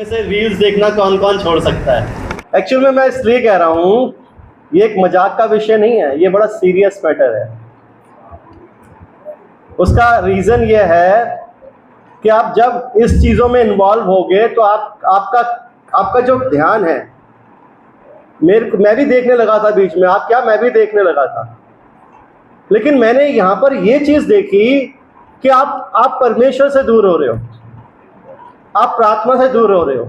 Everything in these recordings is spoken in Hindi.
से रील्स देखना कौन कौन छोड़ सकता है? एक्चुअल में मैं इसलिए कह रहा हूँ, ये एक मजाक का विषय नहीं है, ये बड़ा सीरियस मैटर है। उसका रीज़न ये है कि आप जब इस चीज़ों में इन्वॉल्व होगे तो आपका जो ध्यान है, मैं भी देखने लगा था बीच में, मैं भी देखने लगा था, लेकिन मैंने यहाँ पर ये चीज़ देखी कि आप परमेश्वर से दूर हो रहे हो, आप प्रार्थना से दूर हो रहे हो,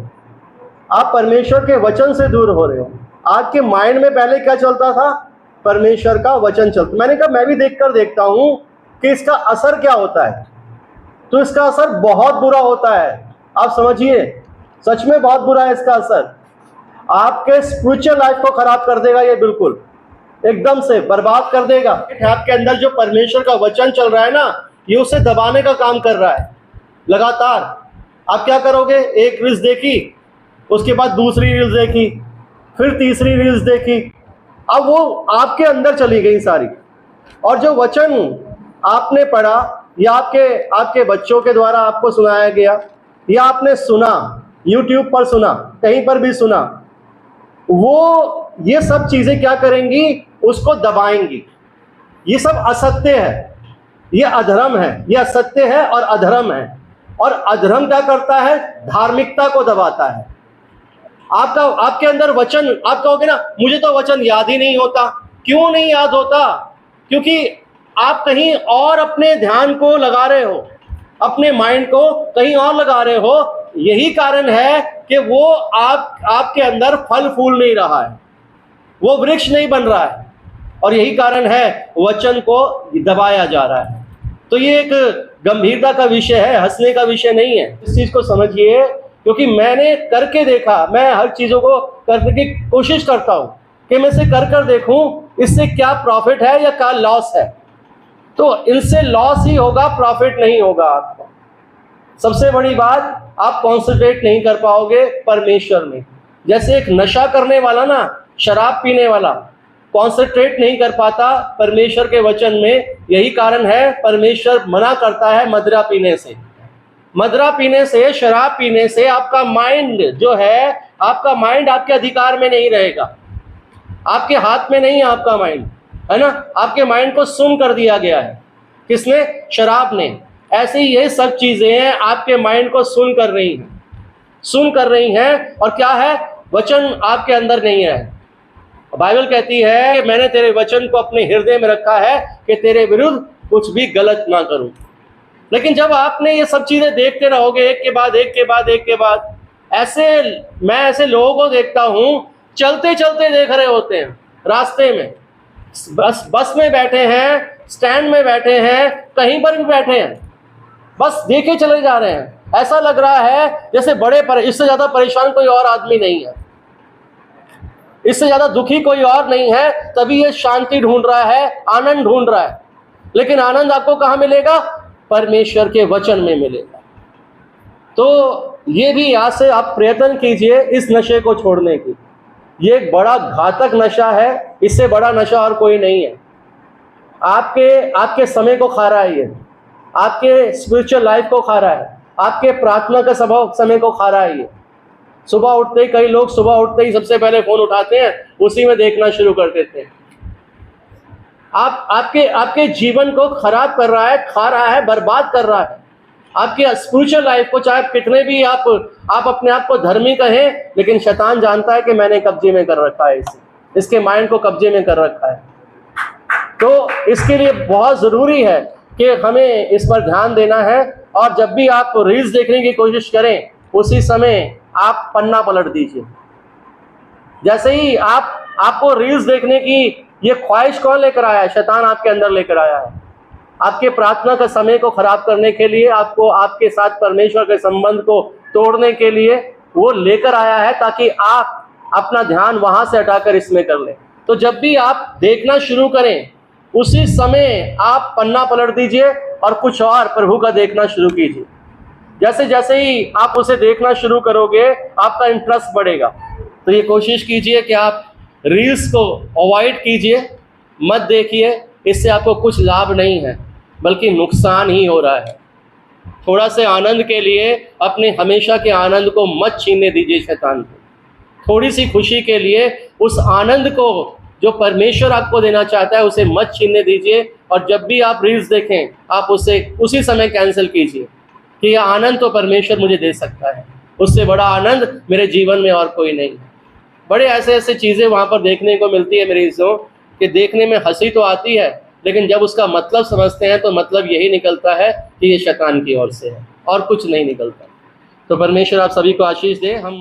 आप परमेश्वर के वचन से दूर हो रहे हो। आपके माइंड में पहले क्या चलता था? परमेश्वर का वचन चलता। मैंने कहा मैं भी देखता हूँ कि इसका असर क्या होता है। तो इसका असर बहुत बुरा होता है, आप समझिए, सच में बहुत बुरा है इसका असर। आपके स्पिरिचुअल लाइफ को खराब कर देगा, ये बिल्कुल एकदम से बर्बाद कर देगा। आपके अंदर जो परमेश्वर का वचन चल रहा है ना, ये उसे दबाने का काम कर रहा है लगातार। आप क्या करोगे? एक रील्स देखी, उसके बाद दूसरी रील्स देखी, फिर तीसरी रील्स देखी, अब वो आपके अंदर चली गई सारी। और जो वचन आपने पढ़ा या आपके बच्चों के द्वारा आपको सुनाया गया या आपने सुना, यूट्यूब पर सुना, कहीं पर भी सुना, वो ये सब चीज़ें क्या करेंगी? उसको दबाएंगी। ये सब असत्य है, ये अधर्म है, ये असत्य है और अधर्म है। और अधर्म क्या करता है? धार्मिकता को दबाता है। आपके अंदर वचन, आप कहोगे ना मुझे तो वचन याद ही नहीं होता। क्यों नहीं याद होता? क्योंकि आप कहीं और अपने ध्यान को लगा रहे हो, अपने माइंड को कहीं और लगा रहे हो। यही कारण है कि वो आपके अंदर फल फूल नहीं रहा है, वो वृक्ष नहीं बन रहा है, और यही कारण है वचन को दबाया जा रहा है। तो ये एक गंभीरता का विषय है, हंसने का विषय नहीं है। इस चीज़ को समझिए, क्योंकि मैंने करके देखा। मैं हर चीज़ों को करने की कोशिश करता हूँ कि मैं इसे कर देखूँ, इससे क्या प्रॉफिट है या क्या लॉस है। तो इनसे लॉस ही होगा, प्रॉफिट नहीं होगा आपको। सबसे बड़ी बात, आप कॉन्सेंट्रेट नहीं कर पाओगे परमेश्वर में। जैसे एक नशा करने वाला ना, शराब पीने वाला कॉन्सेंट्रेट नहीं कर पाता परमेश्वर के वचन में। यही कारण है परमेश्वर मना करता है मदिरा पीने से। मदिरा पीने से, शराब पीने से आपका माइंड जो है, आपका माइंड आपके अधिकार में नहीं रहेगा, आपके हाथ में नहीं है आपका माइंड, है ना। आपके माइंड को सुन कर दिया गया है। किसने? शराब ने। ऐसे ही ये सब चीज़ें आपके माइंड को सुन कर रही हैं। और क्या है? वचन आपके अंदर नहीं है। बाइबल कहती है कि मैंने तेरे वचन को अपने हृदय में रखा है कि तेरे विरुद्ध कुछ भी गलत ना करूं। लेकिन जब आपने ये सब चीज़ें देखते रहोगे एक के बाद, मैं ऐसे लोगों को देखता हूं, चलते चलते देख रहे होते हैं, रास्ते में, बस में बैठे हैं, स्टैंड में बैठे हैं, कहीं पर भी बैठे हैं, बस देखे चले जा रहे हैं। ऐसा लग रहा है जैसे इससे ज़्यादा परेशान कोई और आदमी नहीं है, इससे ज़्यादा दुखी कोई और नहीं है। तभी ये शांति ढूंढ रहा है, आनंद ढूंढ रहा है। लेकिन आनंद आपको कहाँ मिलेगा? परमेश्वर के वचन में मिलेगा। तो ये भी यहाँ से आप प्रयत्न कीजिए इस नशे को छोड़ने की। ये एक बड़ा घातक नशा है, इससे बड़ा नशा और कोई नहीं है। आपके समय को खा रहा है, ये आपके स्पिरिचुअल लाइफ को खा रहा है, आपके प्रार्थना का समय को खा रहा है। ये सुबह उठते ही, कई लोग सुबह उठते ही सबसे पहले फोन उठाते हैं, उसी में देखना शुरू कर देते हैं। आपके जीवन को खराब कर रहा है, खा रहा है, बर्बाद कर रहा है आपके स्पिरिचुअल लाइफ को। चाहे कितने भी आप अपने आप को धर्मी कहें, लेकिन शैतान जानता है कि मैंने कब्जे में कर रखा है, इसके माइंड को कब्जे में कर रखा है। तो इसके लिए बहुत ज़रूरी है कि हमें इस पर ध्यान देना है। और जब भी आप रील्स देखने की कोशिश करें, उसी समय आप पन्ना पलट दीजिए। जैसे ही आपको रील्स देखने की ये ख्वाहिश कौन लेकर आया है? शैतान आपके अंदर लेकर आया है। आपके प्रार्थना का समय को खराब करने के लिए, आपको आपके साथ परमेश्वर के संबंध को तोड़ने के लिए वो लेकर आया है, ताकि आप अपना ध्यान वहां से हटाकर इसमें कर लें। तो जब भी आप देखना शुरू करें, उसी समय आप पन्ना पलट दीजिए और कुछ और प्रभु का देखना शुरू कीजिए। जैसे ही आप उसे देखना शुरू करोगे, आपका इंटरेस्ट बढ़ेगा। तो ये कोशिश कीजिए कि आप रील्स को अवॉइड कीजिए, मत देखिए। इससे आपको कुछ लाभ नहीं है, बल्कि नुकसान ही हो रहा है। थोड़ा से आनंद के लिए अपने हमेशा के आनंद को मत छीनने दीजिए शैतान को। थोड़ी सी खुशी के लिए उस आनंद को जो परमेश्वर आपको देना चाहता है उसे मत छीनने दीजिए। और जब भी आप रील्स देखें आप उसे उसी समय कैंसिल कीजिए कि यह आनंद तो परमेश्वर मुझे दे सकता है, उससे बड़ा आनंद मेरे जीवन में और कोई नहीं। बड़े ऐसे ऐसे चीज़ें वहाँ पर देखने को मिलती है मेरे हिस्सों कि देखने में हंसी तो आती है, लेकिन जब उसका मतलब समझते हैं तो मतलब यही निकलता है कि ये शैतान की ओर से है और कुछ नहीं निकलता। तो परमेश्वर आप सभी को आशीष दे। हम